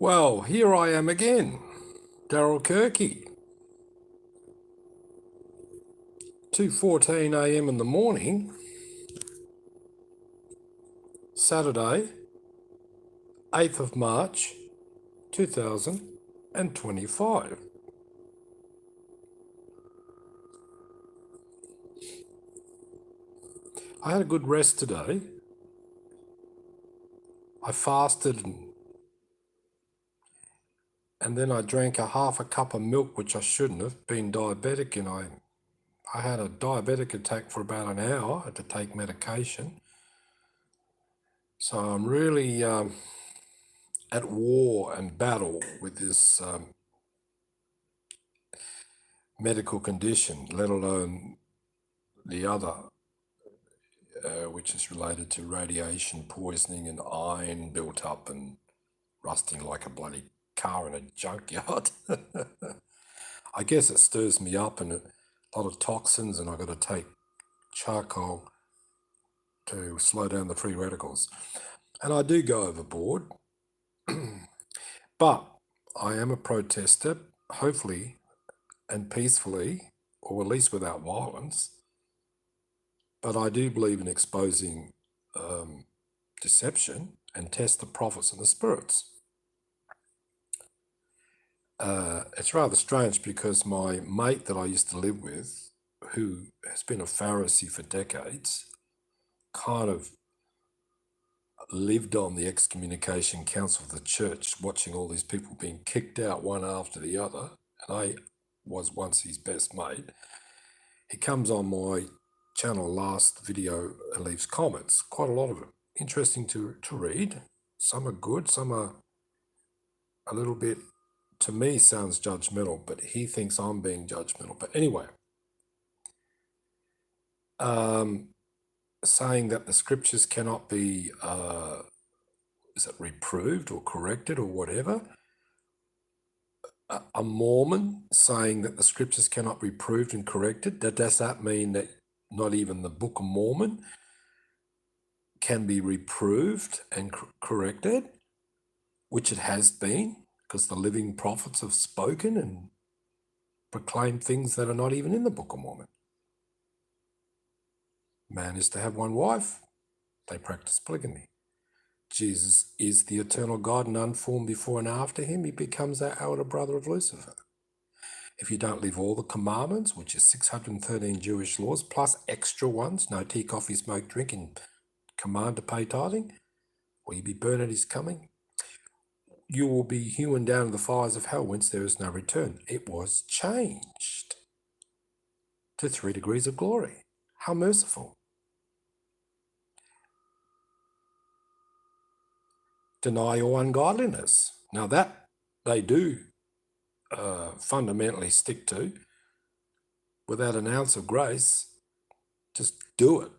Well, here I am again, Daryl Kirky. 2:14 a.m. in the morning, Saturday, 8th of March, 2025. I had a good rest today. I fasted and then I drank half a cup of milk, which I shouldn't have, being diabetic, and I had a diabetic attack for about an hour. I had to take medication. So I'm really at war and battle with this medical condition, let alone the other, which is related to radiation poisoning and iron built up and rusting like a bloody car in a junkyard. I guess it stirs me up, and a lot of toxins, and I've got to take charcoal to slow down the free radicals. And I do go overboard, but I am a protester, hopefully, and peacefully, or at least without violence. But I do believe in exposing deception and test the prophets and the spirits. It's rather strange because my mate that I used to live with, who has been a Pharisee for decades, kind of lived on the excommunication council of the church, watching all these people being kicked out one after the other, and I was once his best mate. He comes on my channel last video and leaves comments, quite a lot of it. Interesting to read. Some are good, some are a little bit, to me, sounds judgmental, but he thinks I'm being judgmental. But anyway, saying that the scriptures cannot be, is it reproved or corrected or whatever? A Mormon saying that the scriptures cannot be proved and corrected, does that mean that not even the Book of Mormon can be reproved and corrected, which it has been, because the living prophets have spoken and proclaimed things that are not even in the Book of Mormon? Man is to have one wife. They practice polygamy. Jesus is the eternal God, none formed before and after him. He becomes our elder brother of Lucifer. If you don't live all the commandments, which is 613 Jewish laws, plus extra ones, no tea, coffee, smoke, drink, and command to pay tithing, will you be burned at his coming? You will be hewn down to the fires of hell, whence there is no return. It was changed to 3 degrees of glory. How merciful. Deny your ungodliness. Now that they do fundamentally stick to, without an ounce of grace. Just do it.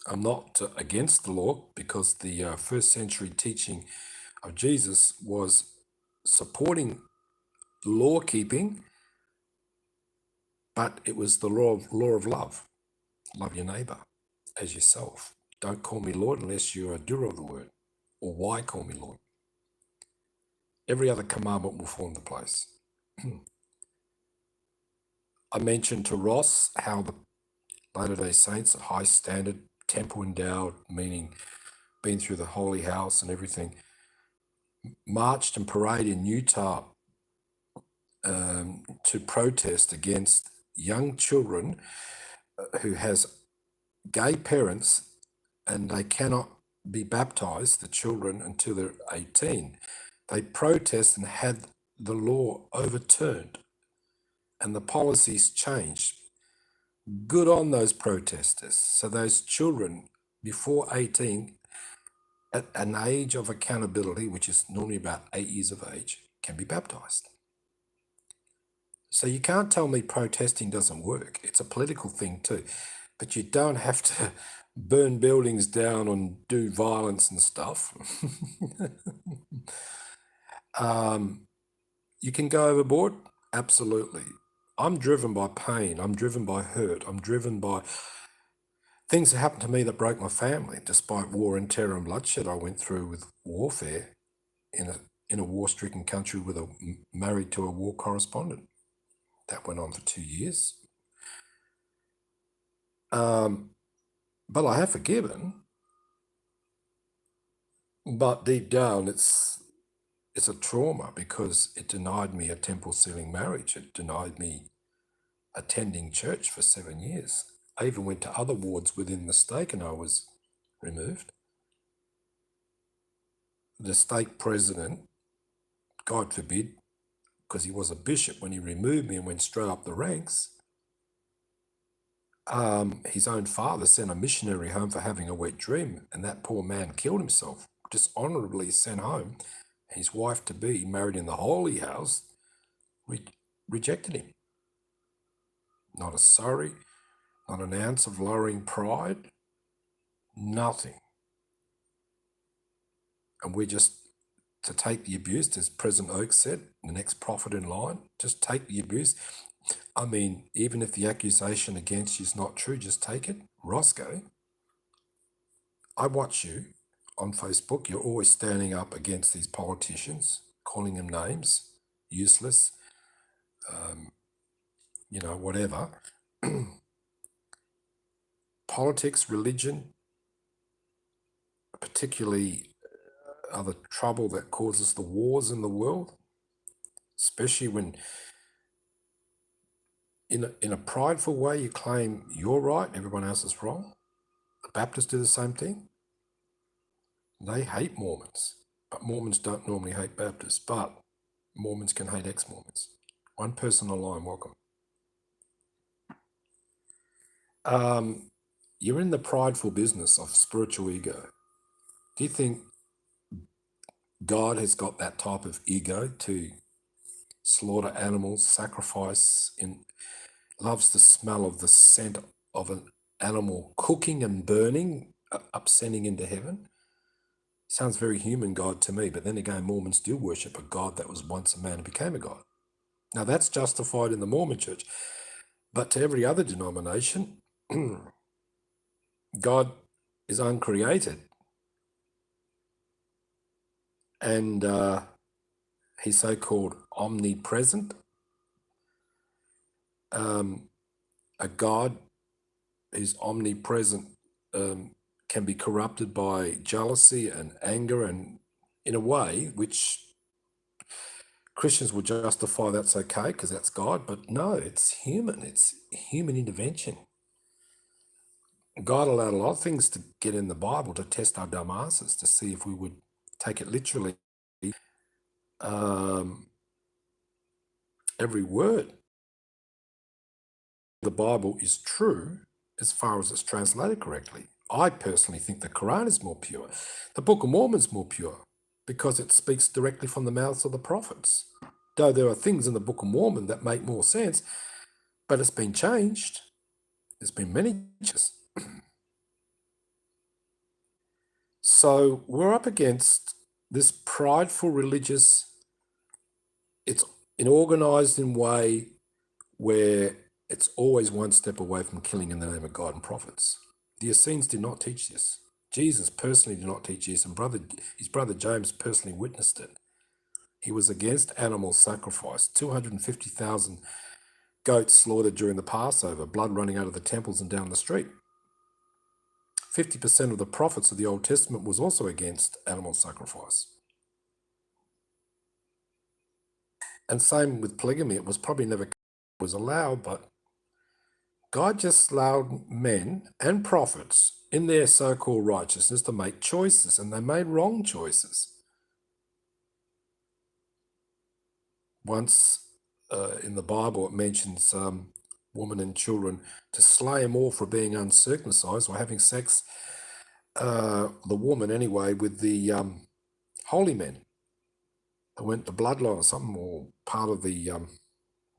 I'm not against the law, because the first century teaching of Jesus was supporting law keeping, but it was the law of love. Love your neighbor as yourself. Don't call me Lord unless you're a doer of the word. Or why call me Lord? Every other commandment will fall into place. I mentioned to Ross how the Latter-day Saints, a high standard, temple endowed, meaning been through the holy house and everything, marched and paraded in Utah to protest against young children who has gay parents, and they cannot be baptized, the children, until they're 18. They protest and had the law overturned and the policies changed. Good on those protesters. So those children before 18, at an age of accountability, which is normally about 8 years of age, can be baptized. So you can't tell me protesting doesn't work. It's a political thing too. But you don't have to burn buildings down and do violence and stuff. You can go overboard? Absolutely. I'm driven by pain. I'm driven by hurt. I'm driven by things that happened to me that broke my family. Despite war and terror and bloodshed I went through with warfare, in a war-stricken country with married to a war correspondent. That went on for 2 years. But I have forgiven. But deep down, it's a trauma because it denied me a temple ceiling marriage. It denied me attending church for 7 years. I even went to other wards within the stake and I was removed. The stake president, God forbid, because he was a bishop, when he removed me and went straight up the ranks, his own father sent a missionary home for having a wet dream, and that poor man killed himself, dishonorably sent home. His wife-to-be, married in the holy house, rejected him. Not a sorry, not an ounce of lowering pride, nothing. And we're just to take the abuse, as President Oak said, the next prophet in line, just take the abuse. I mean, even if the accusation against you is not true, just take it. Roscoe, I watch you on Facebook. You're always standing up against these politicians, calling them names, useless, whatever. Politics, religion, particularly are the trouble that causes the wars in the world, especially when in a prideful way you claim you're right, everyone else is wrong. The Baptists do the same thing. They hate Mormons, but Mormons don't normally hate Baptists, but Mormons can hate ex-Mormons. One person online, welcome. You're in the prideful business of spiritual ego. Do you think God has got that type of ego to slaughter animals, sacrifice, loves the smell of the scent of an animal cooking and burning, ascending into heaven? Sounds very human God to me, but then again, Mormons do worship a God that was once a man and became a God. Now that's justified in the Mormon church, but to every other denomination, God is uncreated, and he's so-called omnipresent. A God who's omnipresent can be corrupted by jealousy and anger, and in a way which Christians will justify that's okay because that's God, but no, it's human intervention. God allowed a lot of things to get in the Bible to test our dumb asses, to see if we would take it literally. Every word the Bible is true as far as it's translated correctly. I personally think the Quran is more pure. The Book of Mormon is more pure because it speaks directly from the mouths of the prophets. Though there are things in the Book of Mormon that make more sense, but it's been changed. There's been many changes. So we're up against this prideful religious, it's organized in a way where it's always one step away from killing in the name of God and prophets. The Essenes did not teach this. Jesus personally did not teach this, and his brother James personally witnessed it. He was against animal sacrifice. 250,000 goats slaughtered during the Passover, blood running out of the temples and down the street. 50% of the prophets of the Old Testament was also against animal sacrifice. And same with polygamy. It was probably never was allowed, but God just allowed men and prophets in their so-called righteousness to make choices, and they made wrong choices. Once in the Bible it mentions women and children to slay them all for being uncircumcised or having sex, the woman anyway, with the holy men. They went the bloodline or something, or part of the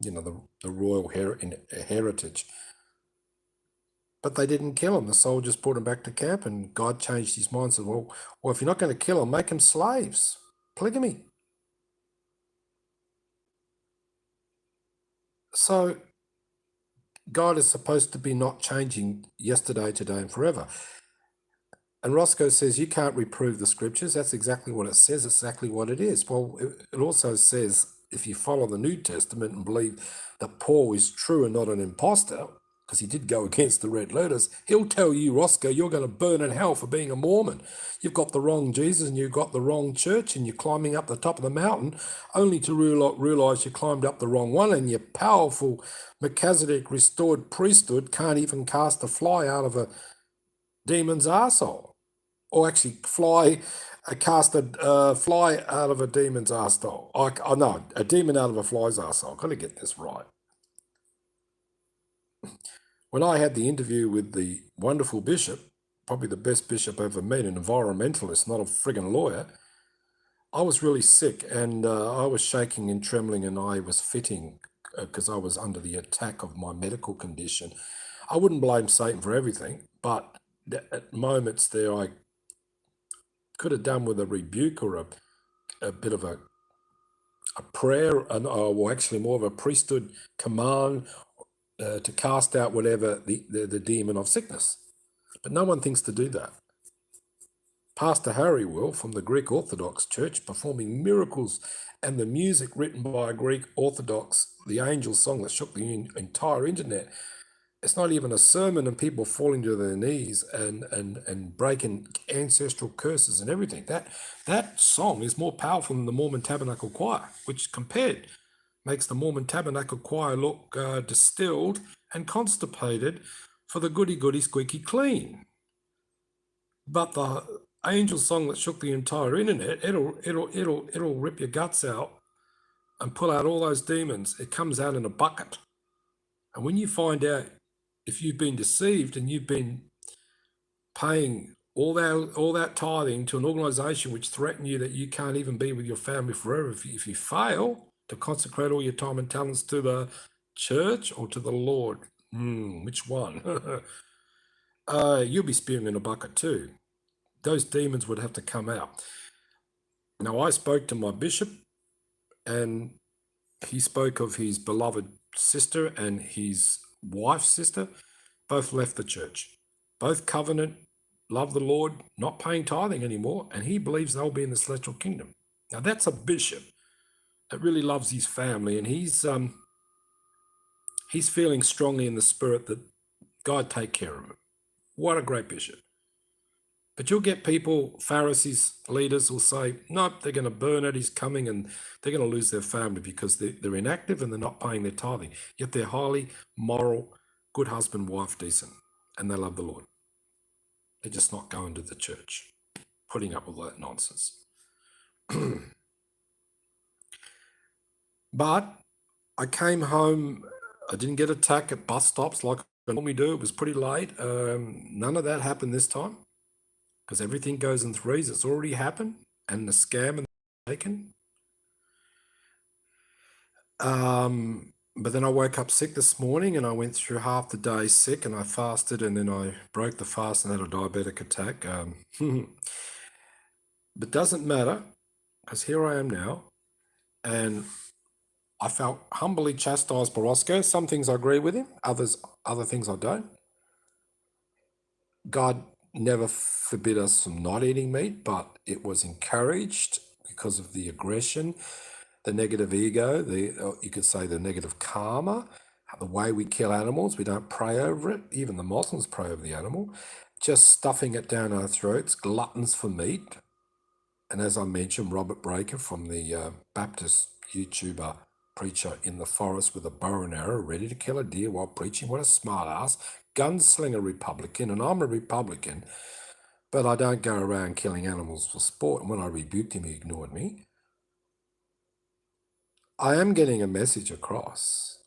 the royal heritage. But they didn't kill him. The soldiers brought him back to camp, and God changed his mind and said, well, if you're not going to kill them, make them slaves. Polygamy. So God is supposed to be not changing yesterday, today, and forever. And Roscoe says, you can't reprove the scriptures. That's exactly what it says. It's exactly what it is. Well, it also says, if you follow the New Testament and believe that Paul is true and not an imposter, because he did go against the red letters, he'll tell you, Roscoe, you're going to burn in hell for being a Mormon. You've got the wrong Jesus and you've got the wrong church and you're climbing up the top of the mountain only to realize you climbed up the wrong one, and your powerful Melchizedek restored priesthood can't even cast a fly out of a demon's arsehole. Or actually cast a fly out of a demon's arsehole. Oh no, a demon out of a fly's arsehole. I've got to get this right. When I had the interview with the wonderful bishop, probably the best bishop I ever met, an environmentalist, not a friggin' lawyer, I was really sick and I was shaking and trembling and I was fitting because I was under the attack of my medical condition. I wouldn't blame Satan for everything, but at moments there I could have done with a rebuke or a bit of a prayer, or actually more of a priesthood command to cast out whatever the demon of sickness. But no one thinks to do that. Pastor Harry will, from the Greek Orthodox Church, performing miracles, and the music written by a Greek Orthodox, the angel song that shook the entire internet. It's not even a sermon, and people falling to their knees and breaking ancestral curses and everything. That song is more powerful than the Mormon Tabernacle Choir, which compared makes the Mormon Tabernacle Choir look distilled and constipated for the goody squeaky clean. But the angel song that shook the entire internet, it'll rip your guts out and pull out all those demons. It comes out in a bucket. And when you find out, if you've been deceived and you've been paying all that tithing to an organization which threaten you that you can't even be with your family forever if you fail to consecrate all your time and talents to the church or to the Lord, which one? You'll be spewing in a bucket too. Those demons would have to come out. Now, I spoke to my bishop and he spoke of his beloved sister and his wife's sister. Both left the church. Both covenant, love the Lord, not paying tithing anymore, and he believes they'll be in the celestial kingdom. Now that's a bishop that really loves his family, and he's feeling strongly in the spirit that God take care of him. What a great bishop. But you'll get people, Pharisees, leaders will say, nope, they're going to burn it, he's coming, and they're going to lose their family because they're inactive and they're not paying their tithing. Yet they're highly moral, good husband, wife, decent, and they love the Lord. They're just not going to the church, putting up with all that nonsense. But I came home, I didn't get attacked at bus stops like I normally do. It was pretty late. None of that happened this time because everything goes in threes. It's already happened, and the scam and the taken. But then I woke up sick this morning and I went through half the day sick and I fasted and then I broke the fast and had a diabetic attack. But doesn't matter because here I am now and I felt humbly chastised by Roscoe. Some things I agree with him, other things I don't. God never forbid us from not eating meat, but it was encouraged because of the aggression, the negative ego, you could say the negative karma, the way we kill animals. We don't pray over it. Even the Muslims pray over the animal. Just stuffing it down our throats, gluttons for meat. And as I mentioned, Robert Breaker from the Baptist YouTuber preacher in the forest with a bow and arrow, ready to kill a deer while preaching. What a smart ass. Gunslinger Republican, and I'm a Republican, but I don't go around killing animals for sport. And when I rebuked him, he ignored me. I am getting a message across.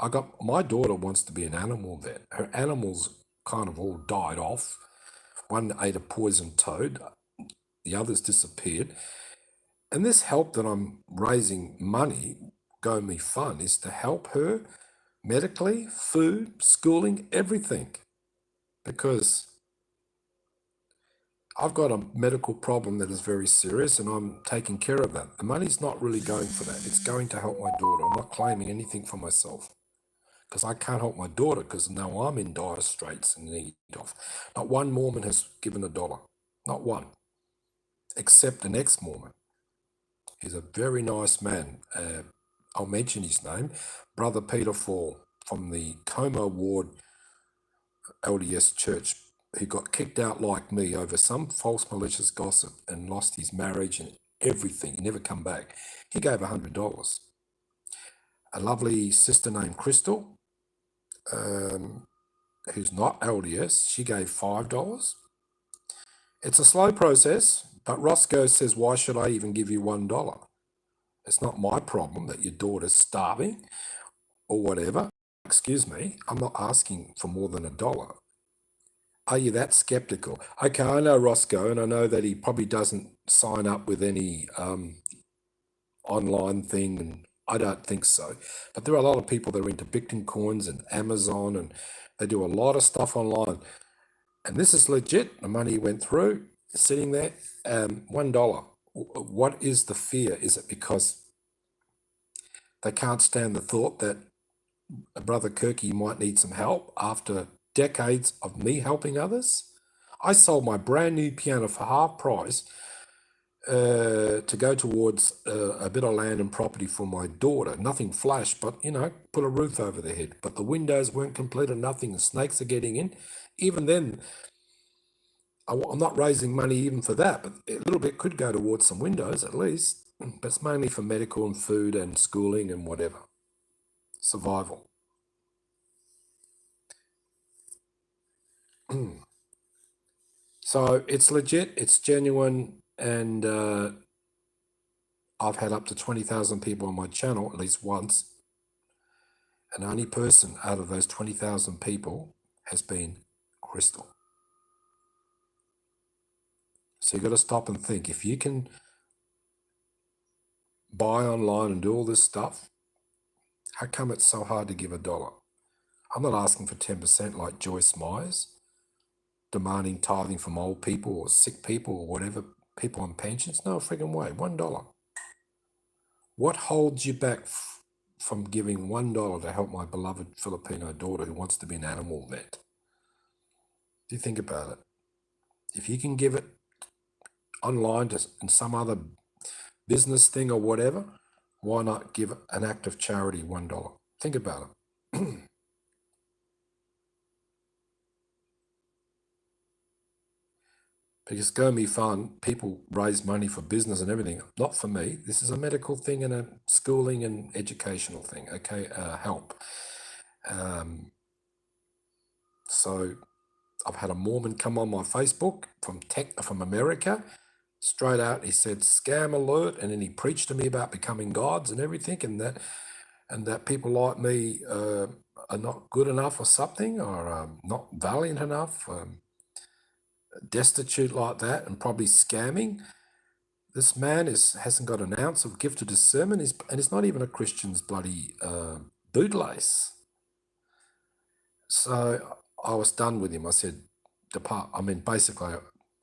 My daughter wants to be an animal vet. Her animals kind of all died off. One ate a poisoned toad, the others disappeared. And this help that I'm raising money, Go Me Fund, is to help her medically, food, schooling, everything. Because I've got a medical problem that is very serious and I'm taking care of that. The money's not really going for that. It's going to help my daughter. I'm not claiming anything for myself because I can't help my daughter because now I'm in dire straits and need of. Not one Mormon has given $1. Not one, except an ex-Mormon. He's a very nice man. I'll mention his name, Brother Peter Fall from the Como Ward LDS Church. He got kicked out like me over some false malicious gossip and lost his marriage and everything. He never come back. He gave $100. A lovely sister named Crystal, who's not LDS, she gave $5. It's a slow process, but Roscoe says, why should I even give you $1? It's not my problem that your daughter's starving or whatever. Excuse me, I'm not asking for more than $1. Are you that skeptical? Okay, I know Roscoe, and I know that he probably doesn't sign up with any online thing, and I don't think so. But there are a lot of people that are into Bitcoin coins and Amazon, and they do a lot of stuff online. And this is legit. The money went through, sitting there, $1. What is the fear? Is it because they can't stand the thought that Brother Kirky might need some help after decades of me helping others? I sold my brand new piano for half price to go towards a bit of land and property for my daughter. Nothing flash, but, put a roof over the head. But the windows weren't completed, nothing. The snakes are getting in. Even then, I'm not raising money even for that, but a little bit could go towards some windows at least. But it's mainly for medical and food and schooling and whatever. Survival. So it's legit, it's genuine, and I've had up to 20,000 people on my channel at least once. And the only person out of those 20,000 people has been Crystal. So you've got to stop and think. If you can buy online and do all this stuff, how come it's so hard to give $1? I'm not asking for 10% like Joyce Myers, demanding tithing from old people or sick people or whatever, people on pensions. No friggin' way, $1. What holds you back from giving $1 to help my beloved Filipino daughter who wants to be an animal vet? Do you think about it? If you can give it online to in some other business thing or whatever, why not give an act of charity $1? Think about it. Because go me fun, people raise money for business and everything. Not for me. This is a medical thing and a schooling and educational thing. Okay, help. So I've had a Mormon come on my Facebook from America, straight out. He said, "Scam alert," and then he preached to me about becoming gods and everything, and that people like me are not good enough or something, or not valiant enough, destitute like that, and probably scamming. This man hasn't got an ounce of gift of discernment, and he's not even a Christian's bloody bootlace. So I was done with him. I said, depart. I mean, basically,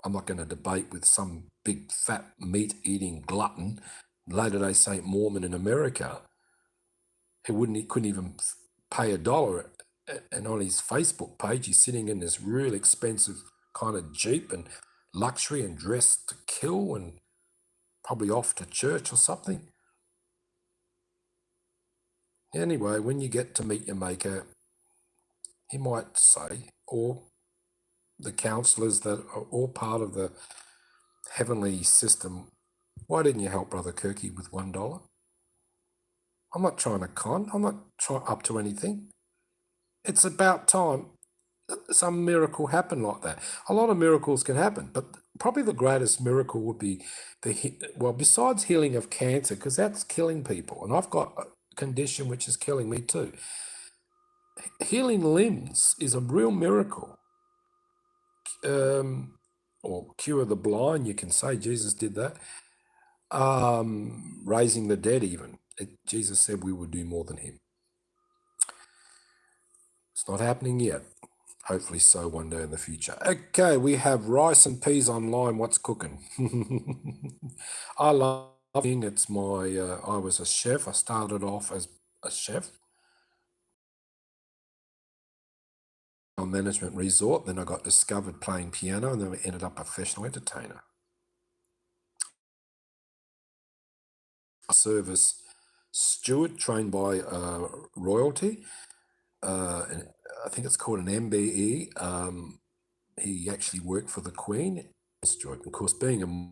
I'm not going to debate with some big fat meat-eating glutton, Latter-day Saint Mormon in America, who couldn't even pay $1. And on his Facebook page, he's sitting in this real expensive kind of Jeep and luxury and dressed to kill and probably off to church or something. Anyway, when you get to meet your maker, he might say, or the counselors that are all part of the heavenly system, why didn't you help Brother Kirky with $1? I'm not trying to con. I'm not up to anything. It's about time some miracle happened like that. A lot of miracles can happen, but probably the greatest miracle would be besides healing of cancer, because that's killing people, and I've got a condition which is killing me too. Healing limbs is a real miracle. Or cure the blind, you can say Jesus did that. Raising the dead even. Jesus said we would do more than him. It's not happening yet. Hopefully so one day in the future. Okay, we have rice and peas online. What's cooking? I love it. It's I was a chef. I started off as a chef. management resort. Then I got discovered playing piano, and then I ended up a professional entertainer. Service steward trained by royalty. And I think it's called an MBE. He actually worked for the Queen. Of course, being a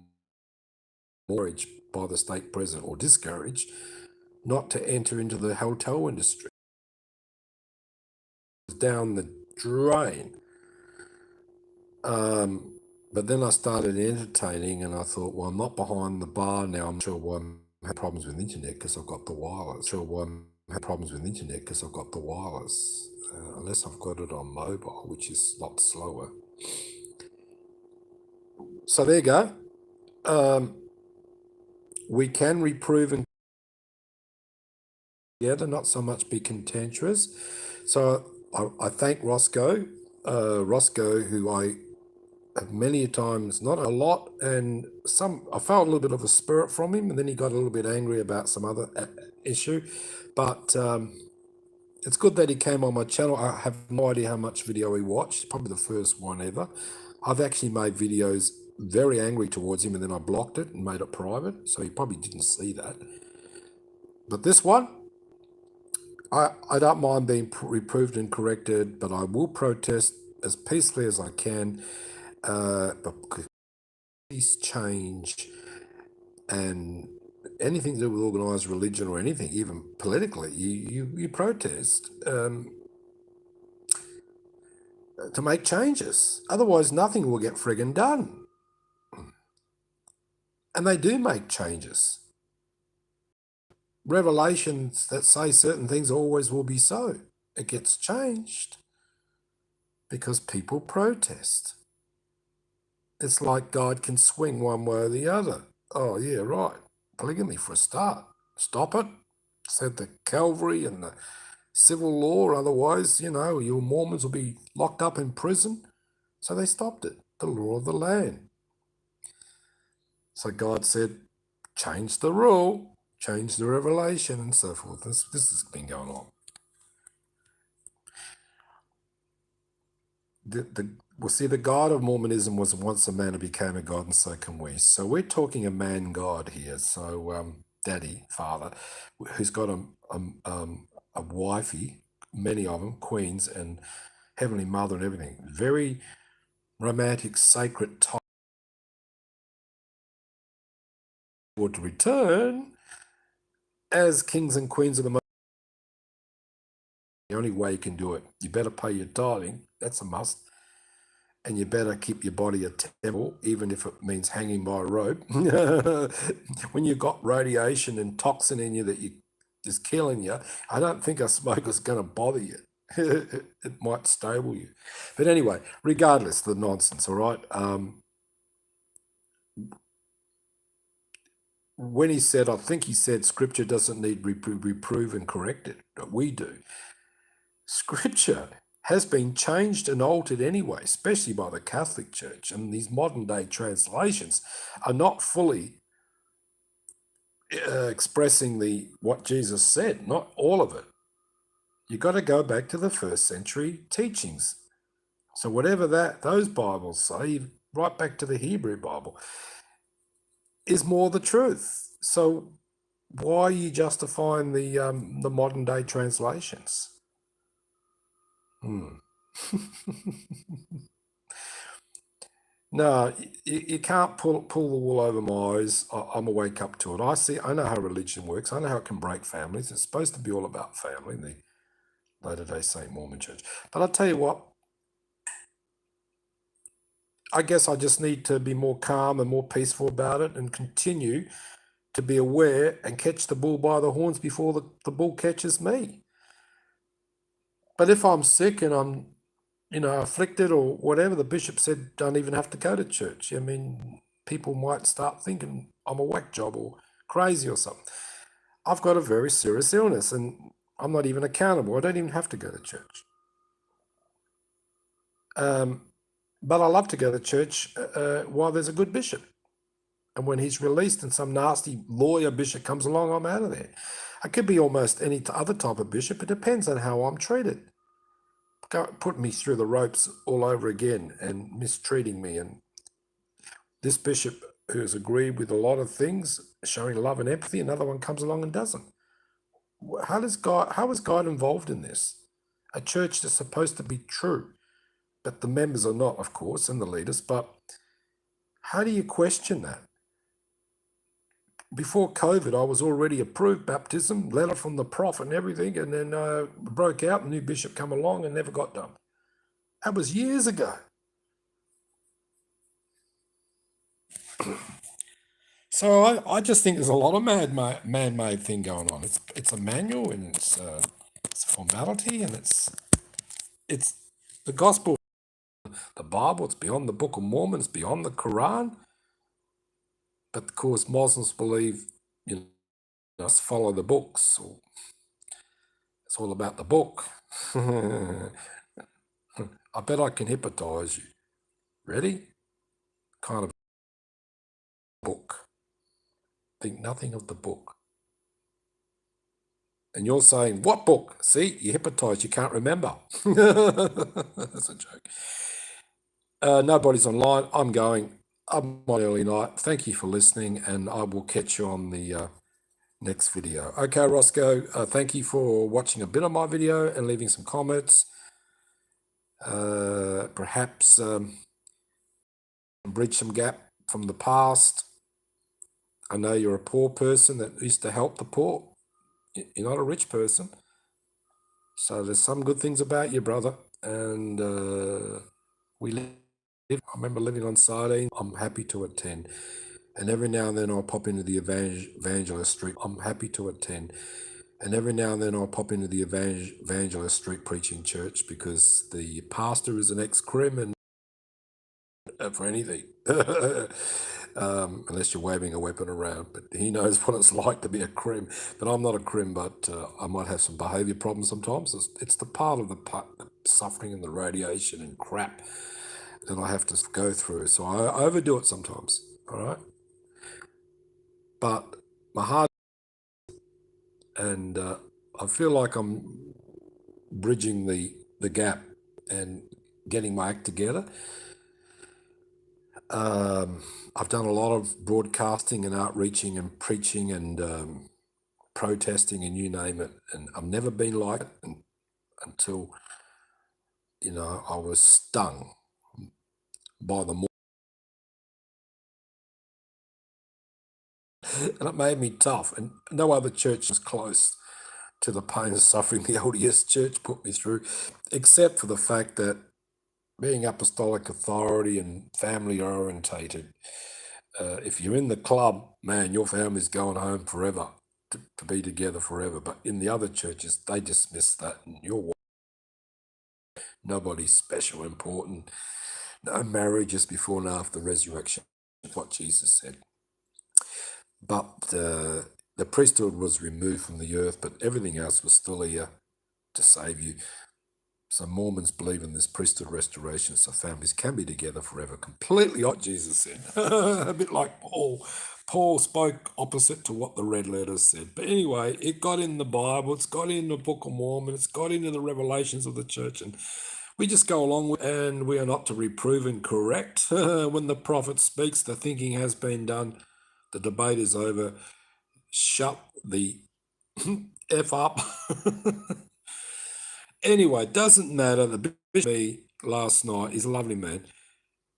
mortgage by the state president, or discouraged not to enter into the hotel industry. Down the drain. But then I started entertaining, and I thought, well, I'm not behind the bar now. I'm sure why I'm having problems with internet because I've got the wireless. Unless I've got it on mobile, which is a lot slower. So there you go. We can reprove and together, not so much be contentious. So I thank Roscoe, who I have many times, not a lot, and I felt a little bit of a spirit from him, and then he got a little bit angry about some other issue. But it's good that he came on my channel. I have no idea how much video he watched, probably the first one ever. I've actually made videos very angry towards him, and then I blocked it and made it private, so he probably didn't see that. But this one, I don't mind being reproved and corrected, but I will protest as peacefully as I can. Because peace, change, and anything to do with organised religion or anything, even politically, you protest to make changes. Otherwise, nothing will get friggin' done. And they do make changes. Revelations that say certain things always will be so. It gets changed because people protest. It's like God can swing one way or the other. Oh, yeah, right. Polygamy for a start. Stop it, said the Calvary and the civil law. Otherwise, your Mormons will be locked up in prison. So they stopped it, the law of the land. So God said, change the rule, change the revelation, and so forth. This has been going on. The God of Mormonism was once a man who became a God, and so can we. So we're talking a man God here. So daddy, father, who's got a wifey, many of them, queens, and heavenly mother and everything. Very romantic, sacred type. To return as kings and queens of the only way you can do it. You better pay your tithing. That's a must. And you better keep your body a temple, even if it means hanging by a rope. When you've got radiation and toxin in you that is killing you, I don't think a smoker's going to bother you. It might stable you. But anyway, regardless, the nonsense, all right? When he said, I think he said, Scripture doesn't need reprove and corrected, but we do. Scripture has been changed and altered anyway, especially by the Catholic Church, and these modern day translations are not fully expressing what Jesus said, not all of it. You've got to go back to the first century teachings. So whatever those Bibles say, right back to the Hebrew Bible, is more the truth. So why are you justifying the modern day translations? No, you can't pull the wool over my eyes. I'm awake up to it. I know how religion works. I know how it can break families. It's supposed to be all about family, the Latter-day Saint Mormon Church. But I'll tell you what, I guess I just need to be more calm and more peaceful about it and continue to be aware and catch the bull by the horns before the bull catches me. But if I'm sick and I'm, afflicted or whatever, the bishop said, don't even have to go to church. I mean, people might start thinking I'm a whack job or crazy or something. I've got a very serious illness and I'm not even accountable. I don't even have to go to church. But I love to go to church while there's a good bishop. And when he's released and some nasty lawyer bishop comes along, I'm out of there. I could be almost any other type of bishop. It depends on how I'm treated. putting me through the ropes all over again and mistreating me. And this bishop who has agreed with a lot of things, showing love and empathy, another one comes along and doesn't. How is God involved in this? A church that's supposed to be true, but the members are not, of course, and the leaders. But how do you question that? Before COVID, I was already approved baptism, letter from the prophet and everything, and then broke out, a new bishop come along and never got done. That was years ago. So I just think there's a lot of man-made thing going on. It's a manual, and it's a formality, and it's the gospel, the Bible. It's beyond the Book of Mormon. It's beyond the Quran. But of course, Muslims believe, just follow the books. Or it's all about the book. I bet I can hypnotize you. Ready? Kind of book. Think nothing of the book. And you're saying, what book? See, you hypnotized, you can't remember. That's a joke. Nobody's online. I'm on early night. Thank you for listening, and I will catch you on the next video. Okay, Roscoe, thank you for watching a bit of my video and leaving some comments. Perhaps bridge some gap from the past. I know you're a poor person that used to help the poor. You're not a rich person. So there's some good things about you, brother. And we live. I remember living on sardines. I'm happy to attend. And every now and then I'll pop into the Evangelist Street. I'm happy to attend. And every now and then I'll pop into the Evangelist Street preaching church, because the pastor is an ex-crim and for anything. Unless you're waving a weapon around, but he knows what it's like to be a crim. But I'm not a crim, but I might have some behaviour problems sometimes. It's the part of the suffering and the radiation and crap that I have to go through. So I overdo it sometimes, all right? But my heart, and I feel like I'm bridging the gap and getting my act together. I've done a lot of broadcasting and outreaching and preaching and protesting and you name it, and I've never been like it until I was stung by the mormon, and it made me tough, and no other church was close to the pain and suffering the LDS church put me through, except for the fact that being apostolic authority and family orientated, if you're in the club, man, your family's going home forever, to be together forever. But in the other churches, they dismiss that, and nobody's special, important. No marriages before and after the resurrection, what Jesus said. But the priesthood was removed from the earth, but everything else was still here to save you. So Mormons believe in this priesthood restoration, so families can be together forever, completely what Jesus said. A bit like Paul. Paul spoke opposite to what the red letters said. But anyway, it got in the Bible, it's got in the Book of Mormon, it's got into the revelations of the church, and we just go along with, and we are not to reprove and correct. When the prophet speaks, the thinking has been done, the debate is over. Shut the F up. Anyway, doesn't matter. The bishop last night, he's a lovely man.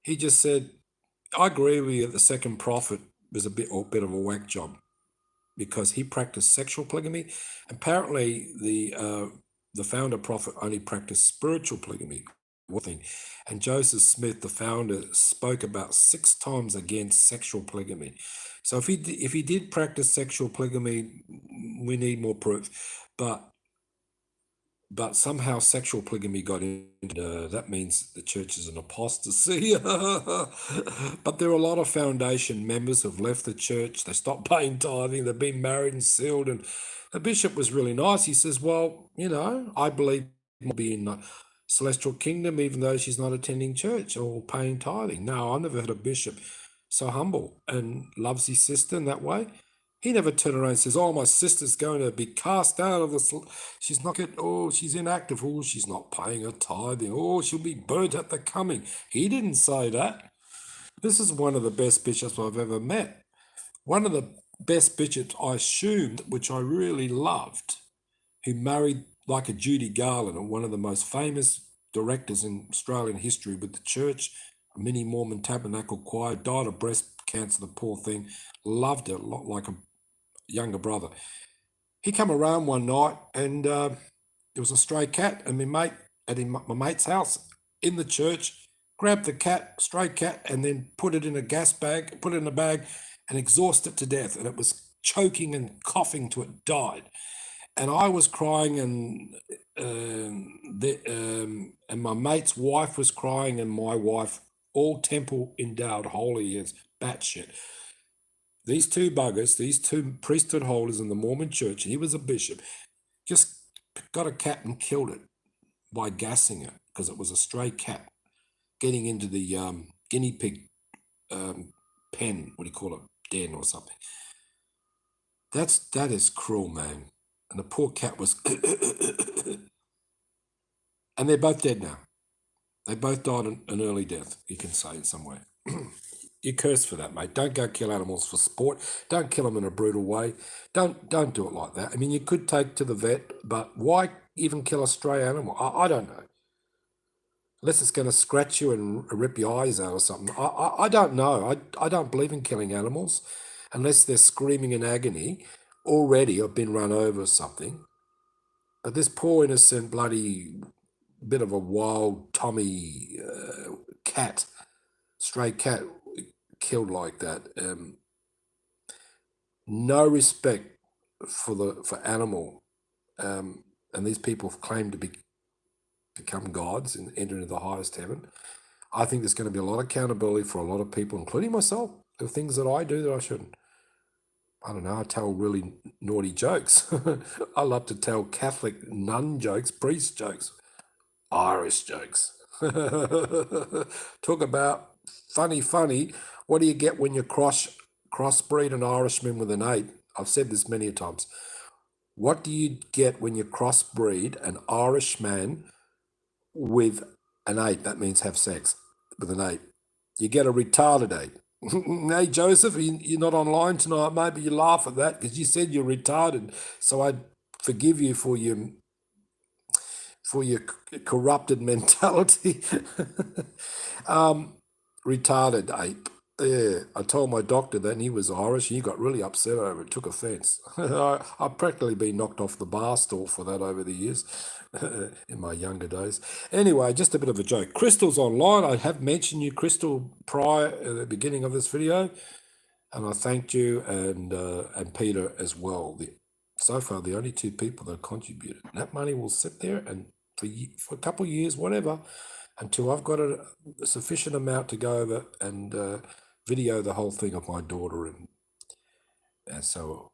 He just said, I agree with you that the second prophet was a bit of a whack job, because he practiced sexual polygamy. Apparently, the founder prophet only practiced spiritual polygamy. And Joseph Smith, the founder, spoke about 6 times against sexual polygamy. So if he did practice sexual polygamy, we need more proof. But somehow sexual polygamy got in. That means the church is an apostasy. But there are a lot of foundation members who have left the church. They stopped paying tithing. They've been married and sealed. And the bishop was really nice. He says, well, I believe will be in the celestial kingdom, even though she's not attending church or paying tithing. No, I've never heard a bishop so humble and loves his sister in that way. He never turned around and says, oh, my sister's going to be cast out of the, she's not get, oh, she's inactive, oh, she's not paying her tithing, oh, she'll be burnt at the coming. He didn't say that. This is one of the best bishops I've ever met. One of the best bishops I assumed, which I really loved, who married like a Judy Garland, one of the most famous directors in Australian history with the church, a mini Mormon tabernacle choir, died of breast cancer, the poor thing, loved it, like a younger brother. He come around one night and there was a stray cat, and my mate at my mate's house in the church grabbed the cat, stray cat, and then put it in a gas bag, put it in a bag, and exhausted it to death. And it was choking and coughing till it died. And I was crying, and my mate's wife was crying, and my wife, all temple endowed, holy as batshit. These two buggers, these two priesthood holders in the Mormon church, he was a bishop, just got a cat and killed it by gassing it because it was a stray cat getting into the guinea pig pen, what do you call it, den or something. That is cruel, man. And the poor cat was, and they're both dead now. They both died an early death, you can say, in some way. You curse for that, mate. Don't go kill animals for sport. Don't kill them in a brutal way. Don't do it like that. I mean, you could take to the vet, but why even kill a stray animal? I don't know. Unless it's going to scratch you and rip your eyes out or something. I don't know. I don't believe in killing animals unless they're screaming in agony already or been run over or something. But this poor innocent bloody bit of a wild Tommy cat, stray cat, killed like that. No respect for animal, and these people claim to become gods and enter into the highest heaven. I think there's going to be a lot of accountability for a lot of people, including myself. There are things that I do that I shouldn't. I don't know, I tell really naughty jokes. I love to tell Catholic nun jokes, priest jokes, Irish jokes. Talk about funny. What do you get when you crossbreed an Irishman with an ape? I've said this many times. What do you get when you crossbreed an Irishman with an ape? That means have sex with an ape. You get a retarded ape. Hey, Joseph, you're not online tonight. Maybe you laugh at that because you said you're retarded. So I forgive you for your corrupted mentality. Retarded ape. Yeah, I told my doctor that, and he was Irish. He got really upset over it, took offence. I've practically been knocked off the bar stool for that over the years in my younger days. Anyway, just a bit of a joke. Crystal's online. I have mentioned you, Crystal, prior at the beginning of this video, and I thanked you and Peter as well. So far, the only two people that contributed. That money will sit there and for a couple of years, whatever, until I've got a sufficient amount to go over and video the whole thing of my daughter, and so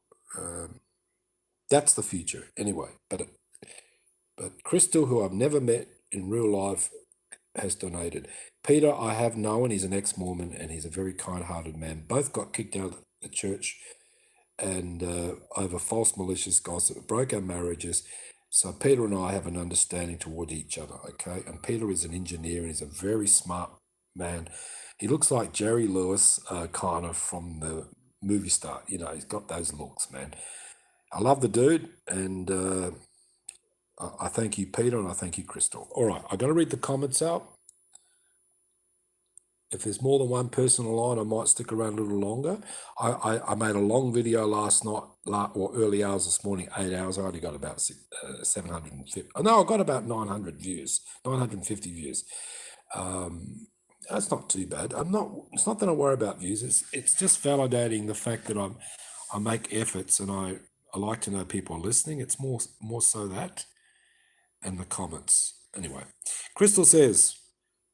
that's the future anyway. But Crystal, who I've never met in real life, has donated. Peter, I have known, he's an ex-Mormon and he's a very kind-hearted man. Both got kicked out of the church and over false malicious gossip, broke our marriages. So Peter and I have an understanding toward each other, okay? And Peter is an engineer and he's a very smart man. He looks like Jerry Lewis, kind of from the movie star. You know, he's got those looks, man. I love the dude, and I thank you, Peter, and I thank you, Crystal. All right, I'm going to read the comments out. If there's more than one person online, I might stick around a little longer. I made a long video last night, or early hours this morning, 8 hours. I only got about 750. No, I got about 900 views, 950 views. That's not too bad. It's not that I worry about views. It's just validating the fact that I make efforts, and I like to know people are listening. It's more so that, and the comments. Anyway, Crystal says,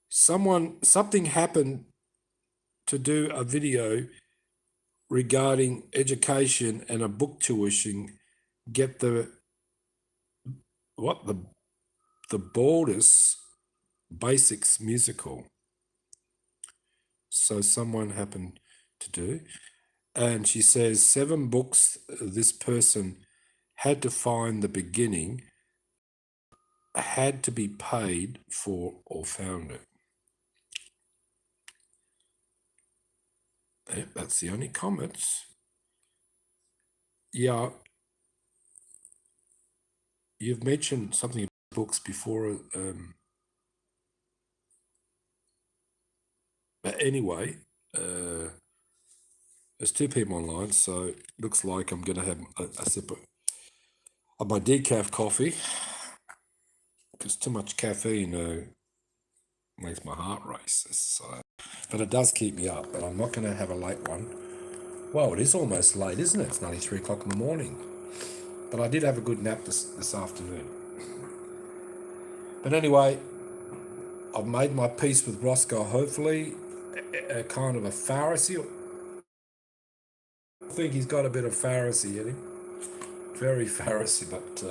something happened to do a video regarding education and a book tuition, get the Baldus Basics musical. So someone happened to do. And she says 7 books this person had to find the beginning, had to be paid for or found it. Yeah, that's the only comments. Yeah, you've mentioned something about books before. But anyway, there's 2 people online, so it looks like I'm going to have a sip of my decaf coffee, because too much caffeine makes my heart race. So, but it does keep me up, but I'm not going to have a late one. Well, it is almost late, isn't it? It's nearly 3 o'clock in the morning. But I did have a good nap this afternoon. But anyway, I've made my peace with Roscoe, hopefully. A kind of a Pharisee. I think he's got a bit of Pharisee in him. Very Pharisee, but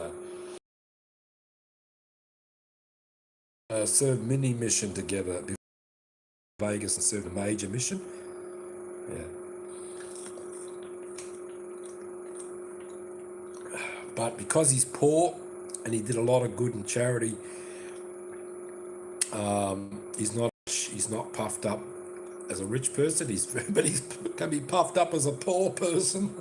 served mini mission together before Vegas and served a major mission. Yeah. But because he's poor and he did a lot of good in charity, he's not puffed up as a rich person. But he can be puffed up as a poor person.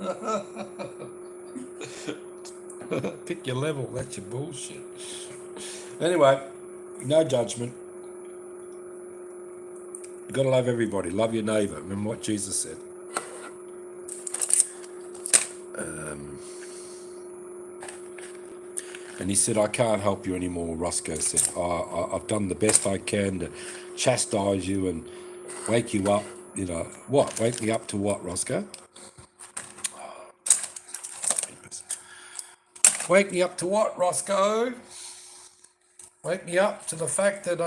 Pick your level. That's your bullshit. Anyway, no judgment. You've got to love everybody. Love your neighbour. Remember what Jesus said. And he said, I can't help you anymore, Roscoe said. I've done the best I can to chastise you and wake you up. You know, what? Wake me up to what, Roscoe? Wake me up to what, Roscoe? Wake me up to the fact that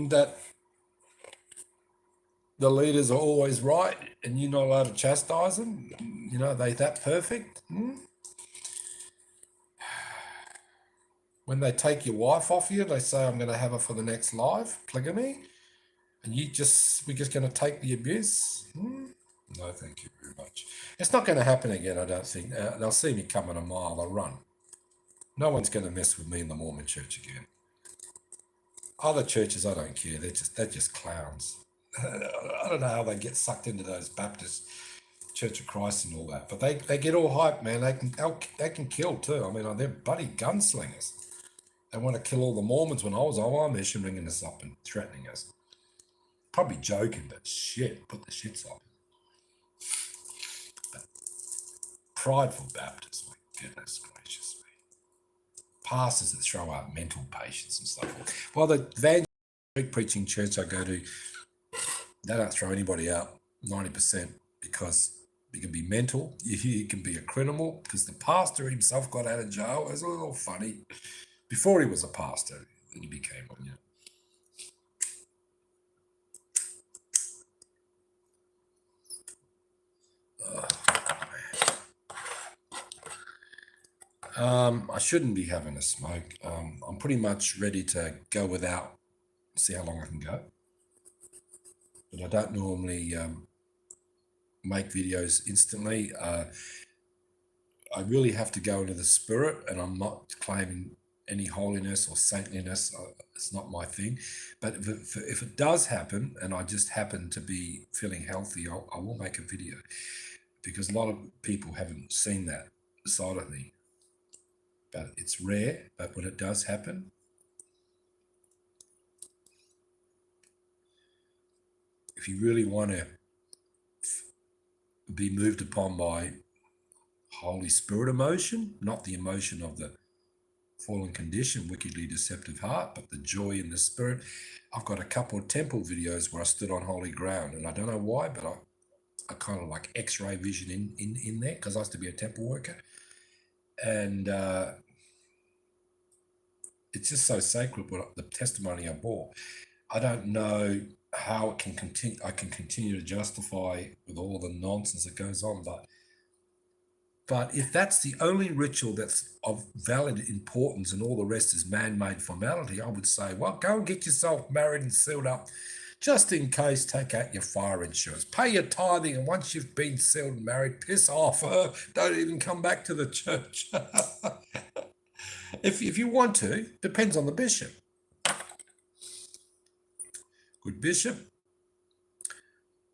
that the leaders are always right and you're not allowed to chastise them. You know, they that perfect. When they take your wife off you, they say, I'm going to have her for the next life, polygamy, and we're just going to take the abuse. No, thank you very much. It's not going to happen again, I don't think. They'll see me coming a mile, they'll run. No one's going to mess with me in the Mormon church again. Other churches, I don't care. They're just clowns. I don't know how they get sucked into those Baptist Church of Christ and all that, but they get all hyped, man. They can kill too. I mean, they're bloody gunslingers. They want to kill all the Mormons. When I was on our mission, ringing us up and threatening us. Probably joking, but shit, put the shits up. But prideful Baptists, my goodness gracious me. Pastors that throw out mental patients and stuff. Well, the evangelical preaching church I go to, they don't throw anybody out 90% because you can be mental, you can be a criminal, because the pastor himself got out of jail. It was a little funny. Before he was a pastor, then he became one, I shouldn't be having a smoke. I'm pretty much ready to go without, see how long I can go. But I don't normally make videos instantly. I really have to go into the spirit, and I'm not claiming any holiness or saintliness. It's not my thing. But if it does happen, and I just happen to be feeling healthy, I will make a video, because a lot of people haven't seen that side of me. But it's rare. But when it does happen, if you really want to be moved upon by Holy Spirit emotion, not the emotion of the fallen condition, wickedly deceptive heart, but the joy in the spirit. I've got a couple of temple videos where I stood on holy ground, and I don't know why, but I kind of like X-ray vision in there, because I used to be a temple worker, and it's just so sacred. What the testimony I bore, I don't know how it can continue. I can continue to justify with all the nonsense that goes on, but But if that's the only ritual that's of valid importance and all the rest is man-made formality, I would say, well, go and get yourself married and sealed up. Just in case, take out your fire insurance. Pay your tithing, and once you've been sealed and married, piss off. Don't even come back to the church. If you want to, depends on the bishop. Good bishop,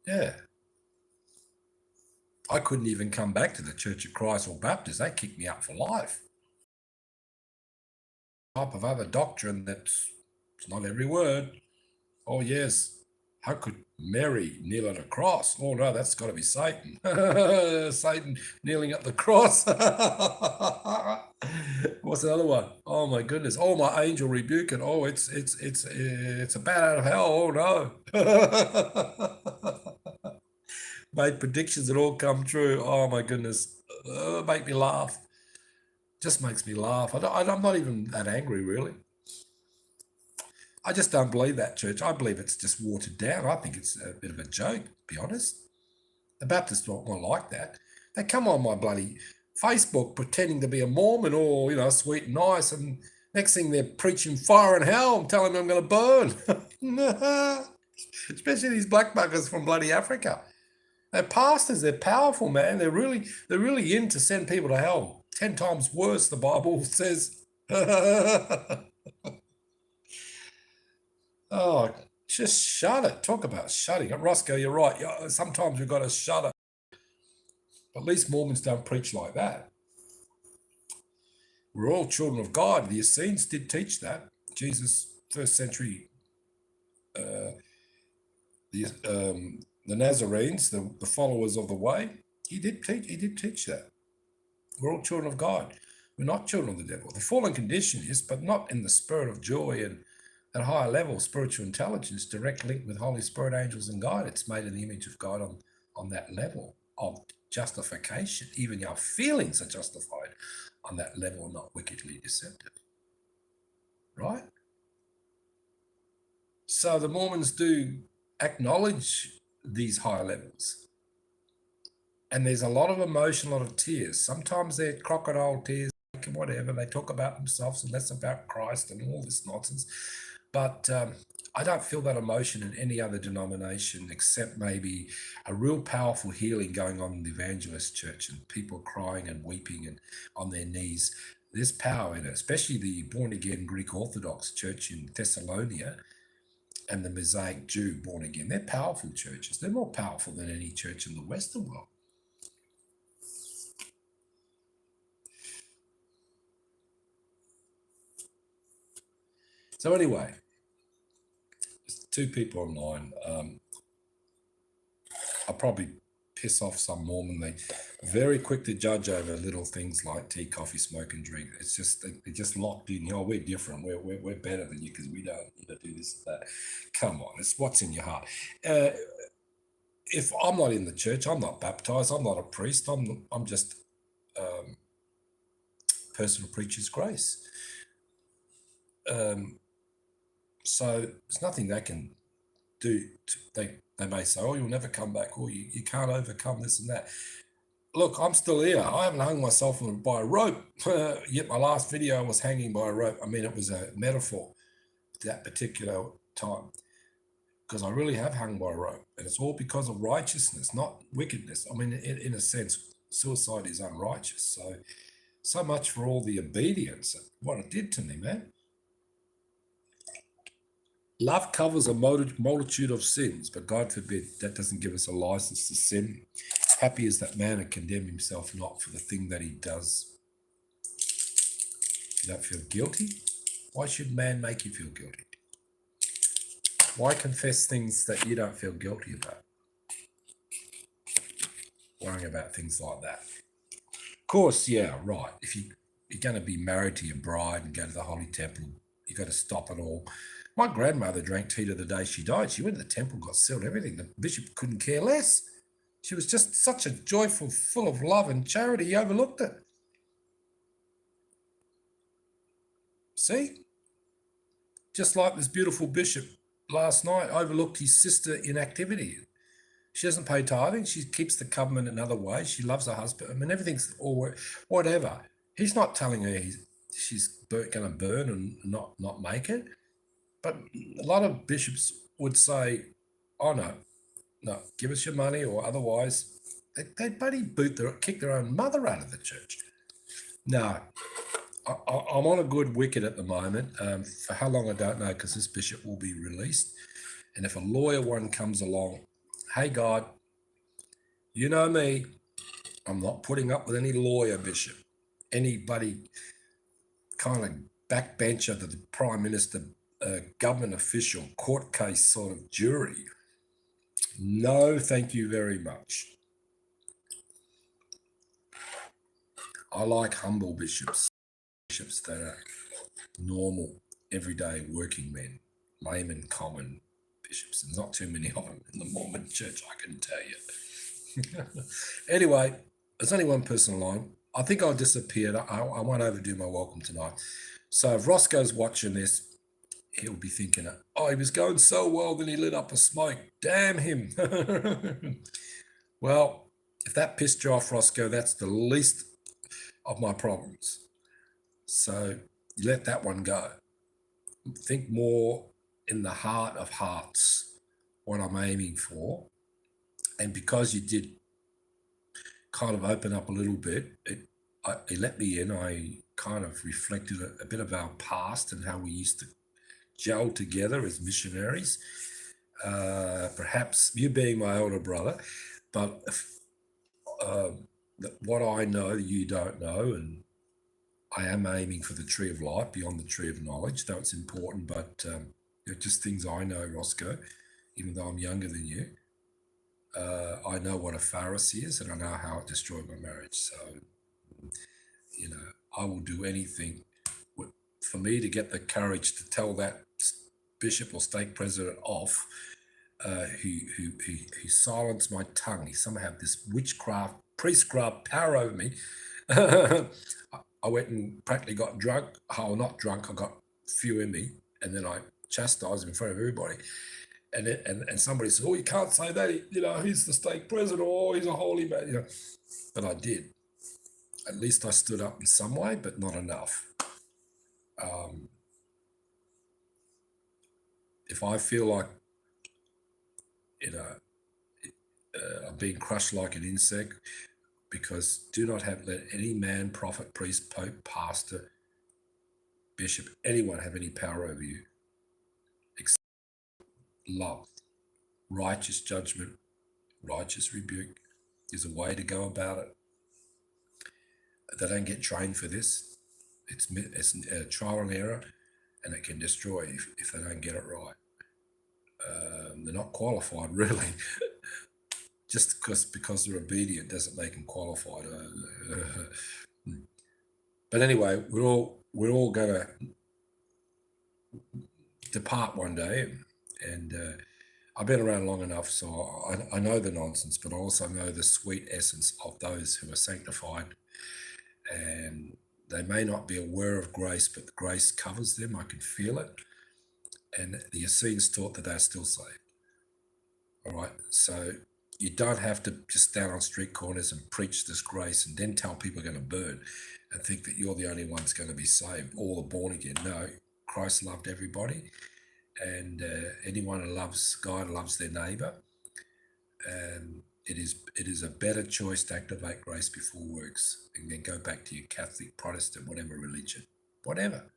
yeah. I couldn't even come back to the Church of Christ or Baptist. They kicked me out for life. Type of other doctrine that's not every word. Oh, yes. How could Mary kneel at a cross? Oh, no, that's got to be Satan. Satan kneeling at the cross. What's the other one? Oh, my goodness. Oh, my angel rebuke it. Oh, it's a bat out of hell. Oh, no. Made predictions that all come true. Oh, my goodness. Make me laugh. Just makes me laugh. I'm not even that angry, really. I just don't believe that, church. I believe it's just watered down. I think it's a bit of a joke, to be honest. The Baptists don't like that. They come on my bloody Facebook pretending to be a Mormon or, sweet and nice, and next thing they're preaching fire and hell and telling me I'm going to burn. Especially these black buggers from bloody Africa. They're pastors. They're powerful, man. They're really in to send people to hell. 10 times worse, the Bible says. Oh, just shut it. Talk about shutting it. Roscoe, you're right. Sometimes we've got to shut it. At least Mormons don't preach like that. We're all children of God. The Essenes did teach that. Jesus, first century, the Nazarenes, the followers of the way, he did teach that. We're all children of God. We're not children of the devil. The fallen condition is, but not in the spirit of joy and at higher level, spiritual intelligence, direct link with Holy Spirit, angels, and God. It's made in the image of God on that level of justification. Even your feelings are justified on that level, not wickedly deceptive. Right? So the Mormons do acknowledge these higher levels. And there's a lot of emotion, a lot of tears. Sometimes they're crocodile tears, whatever. They talk about themselves and less about Christ and all this nonsense. But I don't feel that emotion in any other denomination except maybe a real powerful healing going on in the evangelist church and people crying and weeping and on their knees. There's power in it, especially the born-again Greek Orthodox church in Thessalonica and the Mosaic Jew born-again. They're powerful churches. They're more powerful than any church in the Western world. So anyway, there's 2 people online. I'll probably piss off some Mormon. They're very quick to judge over little things like tea, coffee, smoke, and drink. It's just they're just locked in. We're different. We're better than you because we don't do this and that. Come on, it's what's in your heart. If I'm not in the church, I'm not baptized. I'm not a priest. I'm just person who preaches grace. So there's nothing they can do. They may say, oh, you'll never come back, or you can't overcome this and that. Look, I'm still here. I haven't hung myself by a rope, yet my last video was hanging by a rope. I mean, it was a metaphor at that particular time, because I really have hung by a rope, and it's all because of righteousness, not wickedness. I mean, in a sense, suicide is unrighteous. So much for all the obedience, what it did to me, man. Love covers a multitude of sins, but God forbid, that doesn't give us a license to sin. Happy is that man and condemn himself not for the thing that he does. You don't feel guilty? Why should man make you feel guilty? Why confess things that you don't feel guilty about? Worrying about things like that. Of course, yeah, right. If you're going to be married to your bride and go to the Holy Temple, you've got to stop it all. My grandmother drank tea to the day she died. She went to the temple, got sealed, everything. The bishop couldn't care less. She was just such a joyful, full of love and charity, he overlooked it. See? Just like this beautiful bishop last night overlooked his sister inactivity. She doesn't pay tithing. She keeps the covenant in other ways. She loves her husband. I mean, everything's all whatever. He's not telling her she's going to burn and not make it. But a lot of bishops would say, "Oh no, give us your money, or otherwise they bloody kick their own mother out of the church." No, I'm on a good wicket at the moment. For how long I don't know, because this bishop will be released, and if a lawyer one comes along, hey God, you know me, I'm not putting up with any lawyer bishop, anybody kind of backbencher to the prime minister, government official, court case sort of jury. No, thank you very much. I like humble bishops that are normal, everyday working men, layman, common bishops. There's not too many of them in the Mormon church, I can tell you. Anyway, there's only one person online. I think I disappeared. I won't overdo my welcome tonight. So if Roscoe's watching this, he'll be thinking, oh, he was going so well, then he lit up a smoke. Damn him. Well, if that pissed you off, Roscoe, that's the least of my problems. So you let that one go. Think more in the heart of hearts, what I'm aiming for. And because you did kind of open up a little bit, it let me in. I kind of reflected a bit of our past and how we used to gel together as missionaries. Perhaps you being my older brother, but what I know you don't know, and I am aiming for the tree of life beyond the tree of knowledge, though it's important, but just things I know, Roscoe, even though I'm younger than you. I know what a pharisee is, and I know how it destroyed my marriage. So, I will do anything for me to get the courage to tell that bishop or stake president off, who silenced my tongue. He somehow had this witchcraft, priestcraft power over me. I went and practically got drunk. Oh, not drunk. I got a few in me, and then I chastised him in front of everybody. And somebody said, "Oh, you can't say that. He's the stake president. Oh, he's a holy man." But I did. At least I stood up in some way, but not enough. If I feel like I'm being crushed like an insect, because do not let any man, prophet, priest, pope, pastor, bishop, anyone have any power over you except love, righteous judgment, righteous rebuke. There's a way to go about it. They don't get trained for this. It's trial and error, and it can destroy if they don't get it right. They're not qualified, really. Just because they're obedient doesn't make them qualified. But anyway, we're all going to depart one day, and I've been around long enough, so I know the nonsense, but I also know the sweet essence of those who are sanctified, and they may not be aware of grace, but the grace covers them. I can feel it, and the Essenes taught that they're still saved. All right, so you don't have to just stand on street corners and preach this grace and then tell people are going to burn and think that you're the only one's going to be saved, all are born again. No, Christ loved everybody, and anyone who loves God loves their neighbour. And it is a better choice to activate grace before works, and then go back to your Catholic, Protestant, whatever religion, whatever.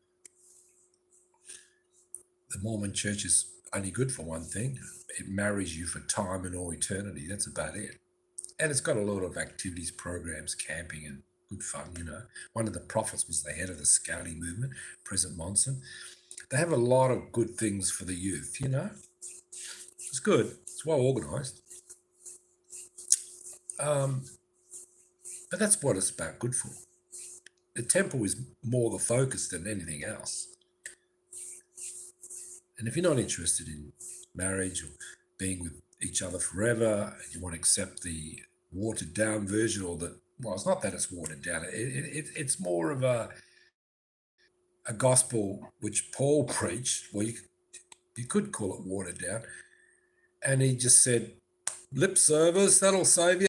The Mormon Church is only good for one thing. It marries you for time and all eternity. That's about it. And it's got a lot of activities, programs, camping, and good fun, One of the prophets was the head of the Scouting movement, President Monson. They have a lot of good things for the youth, It's good. It's well organised. But that's what it's about good for. The temple is more the focus than anything else. And if you're not interested in marriage or being with each other forever, and you want to accept the watered down version, or it's not that it's watered down. It's more of a gospel which Paul preached. Well, you could call it watered down. And he just said, Lip service, that'll save you.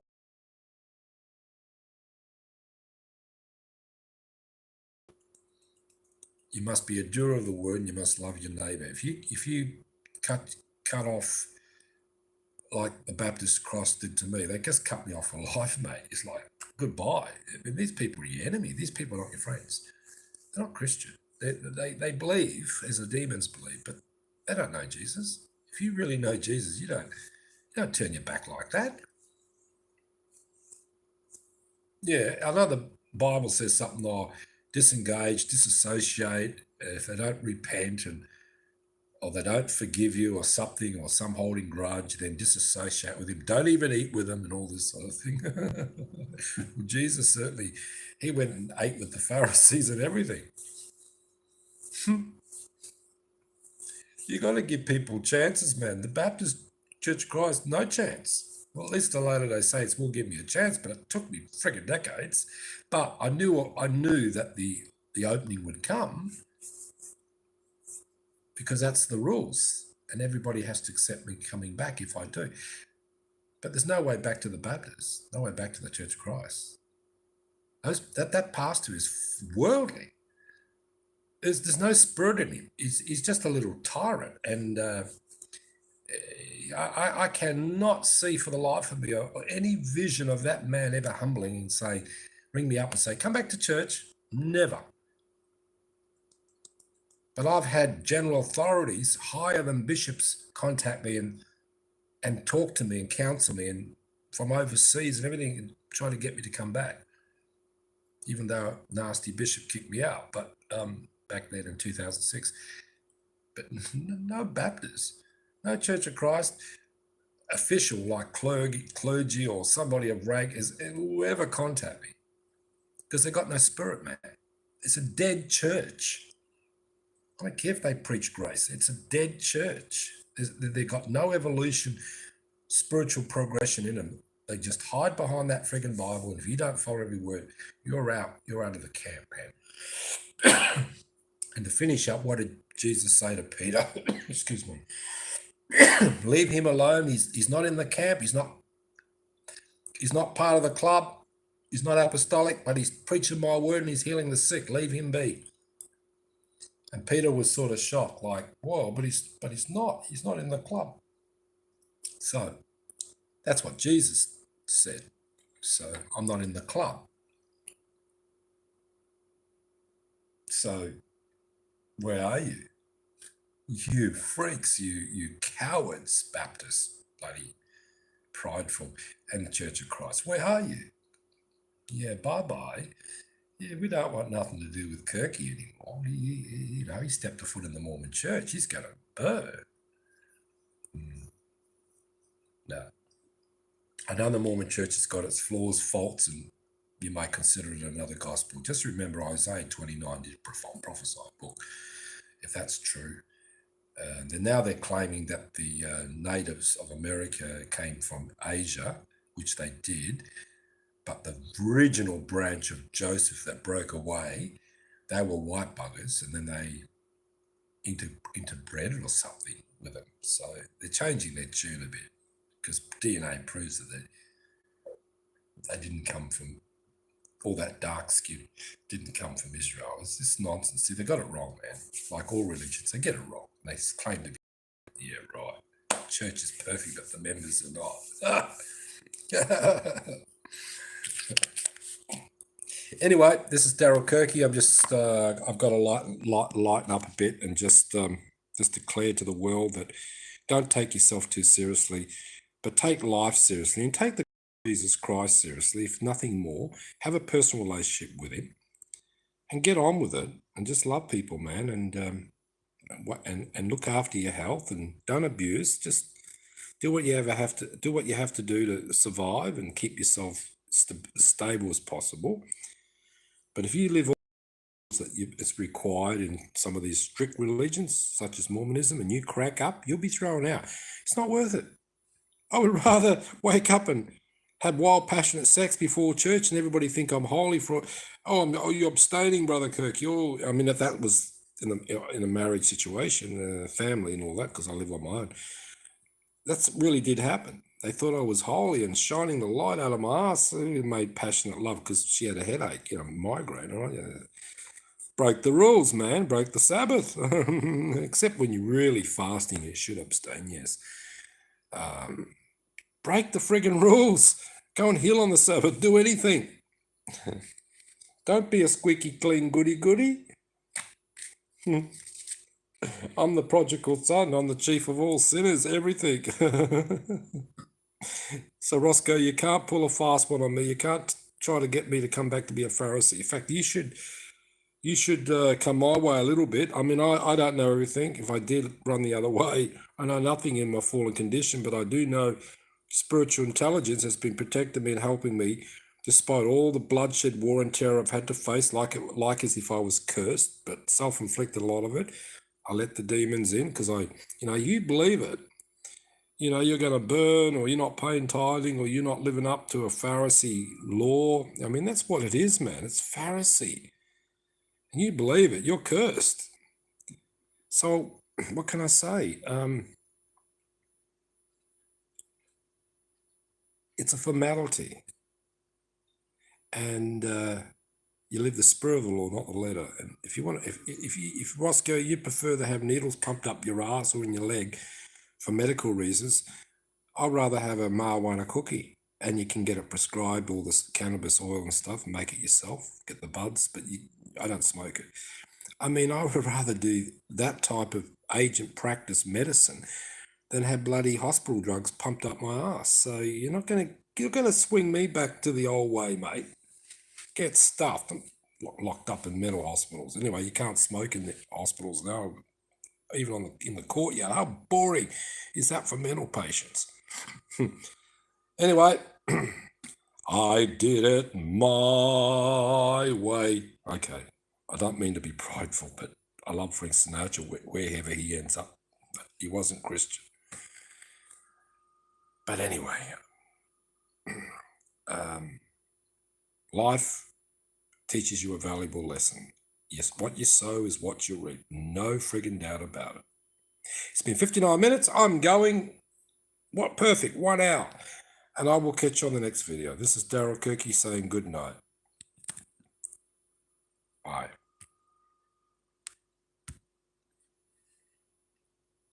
You must be a doer of the word, and you must love your neighbour. If you cut off like the Baptist cross did to me, they just cut me off for life, mate. It's like, goodbye. I mean, these people are your enemy. These people are not your friends. They're not Christian. They believe as the demons believe, but they don't know Jesus. If you really know Jesus, you don't turn your back like that. Yeah, I know the Bible says something like disengage, disassociate. If they don't repent or they don't forgive you or something, or some holding grudge, then disassociate with him. Don't even eat with them and all this sort of thing. Well, Jesus certainly, he went and ate with the Pharisees and everything. You got to give people chances, man. The Baptist Church of Christ, no chance. Well, at least the Latter-day Saints will give me a chance, but it took me friggin' decades. But I knew that the opening would come, because that's the rules, and everybody has to accept me coming back if I do. But there's no way back to the Baptists, no way back to the Church of Christ. That pastor is worldly. There's no spirit in him. He's just a little tyrant, and I cannot see for the life of me any vision of that man ever humbling and say, ring me up and say, come back to church. Never. But I've had general authorities higher than bishops contact me and talk to me and counsel me, and from overseas and everything, and try to get me to come back, even though a nasty bishop kicked me out. But back then in 2006. But no Baptist, no Church of Christ official like clergy or somebody of rank is whoever contact me, because they've got no spirit, man. It's a dead church. I don't care if they preach grace. It's a dead church. They've got no evolution, spiritual progression in them. They just hide behind that friggin' Bible, and if you don't follow every word, you're out. You're out of the camp, man. And to finish up, what did Jesus say to Peter? Excuse me. Leave him alone. He's not in the camp. He's not part of the club. He's not apostolic, but he's preaching my word and he's healing the sick. Leave him be. And Peter was sort of shocked, like, whoa, but he's not. He's not in the club. So that's what Jesus said. So I'm not in the club. So where are you? You freaks, you cowards, Baptists, bloody prideful, and the Church of Christ. Where are you? Yeah, bye-bye. Yeah, we don't want nothing to do with Kirky anymore. He stepped a foot in the Mormon church. He's going to burn. No. I know the Mormon church has got its flaws, faults, and you might consider it another gospel. Just remember Isaiah 29 did prophesy book, if that's true. And now they're claiming that the natives of America came from Asia, which they did, but the original branch of Joseph that broke away, they were white buggers, and then they interbred or something with them. So they're changing their tune a bit, because DNA proves that they didn't come from, all that dark skin didn't come from Israel. It's just nonsense. See, they got it wrong, man. Like all religions, they get it wrong. They claim to be, yeah, right. Church is perfect, but the members are not. Anyway, this is Daryl Kirky. I'm just, I've got to lighten up a bit and just declare to the world that don't take yourself too seriously, but take life seriously and take the Jesus Christ seriously, if nothing more. Have a personal relationship with him and get on with it, and just love people, man, and look after your health, and don't abuse. Just do what you have to do to survive and keep yourself stable as possible. But if you live that it's required in some of these strict religions, such as Mormonism, and you crack up, you'll be thrown out. It's not worth it. I would rather wake up and have wild, passionate sex before church and everybody think I'm holy for, you're abstaining, Brother Kirk. I mean, if that was in a marriage situation, family and all that, because I live on my own, That's really did happen. They thought I was holy and shining the light out of my ass. It made passionate love because she had a headache, migraine. All right? Broke the rules, man. Broke the Sabbath. Except when you're really fasting, you should abstain, yes. Break the friggin' rules. Go and heal on the Sabbath. Do anything. Don't be a squeaky clean goody. I'm the prodigal son. I'm the chief of all sinners. Everything. So, Roscoe, you can't pull a fast one on me. You can't try to get me to come back to be a Pharisee. In fact, you should come my way a little bit. I mean, I don't know everything. If I did run the other way, I know nothing in my fallen condition, but I do know spiritual intelligence has been protecting me and helping me despite all the bloodshed, war, and terror I've had to face, like as if I was cursed, but self-inflicted a lot of it. I let the demons in because you believe it. You're going to burn, or you're not paying tithing, or you're not living up to a Pharisee law. I mean, that's what it is, man. It's Pharisee. And you believe it, you're cursed. So what can I say? It's a formality. And you live the spirit of the law, not the letter. And if Roscoe, you prefer to have needles pumped up your ass or in your leg for medical reasons, I'd rather have a marijuana cookie. And you can get it prescribed, all this cannabis oil and stuff, and make it yourself, get the buds, but I don't smoke it. I mean, I would rather do that type of agent practice medicine than have bloody hospital drugs pumped up my ass. So you're gonna swing me back to the old way, mate. Get stuffed and locked up in mental hospitals. Anyway, you can't smoke in the hospitals now, even in the courtyard. How boring is that for mental patients? Anyway, I did it my way. Okay, I don't mean to be prideful, but I love Frank Sinatra wherever he ends up. He wasn't Christian. But anyway, life teaches you a valuable lesson. Yes, what you sow is what you reap. No friggin' doubt about it. It's been 59 minutes. I'm going. What perfect, 1 hour. And I will catch you on the next video. This is Daryl Kirky saying good night. Bye.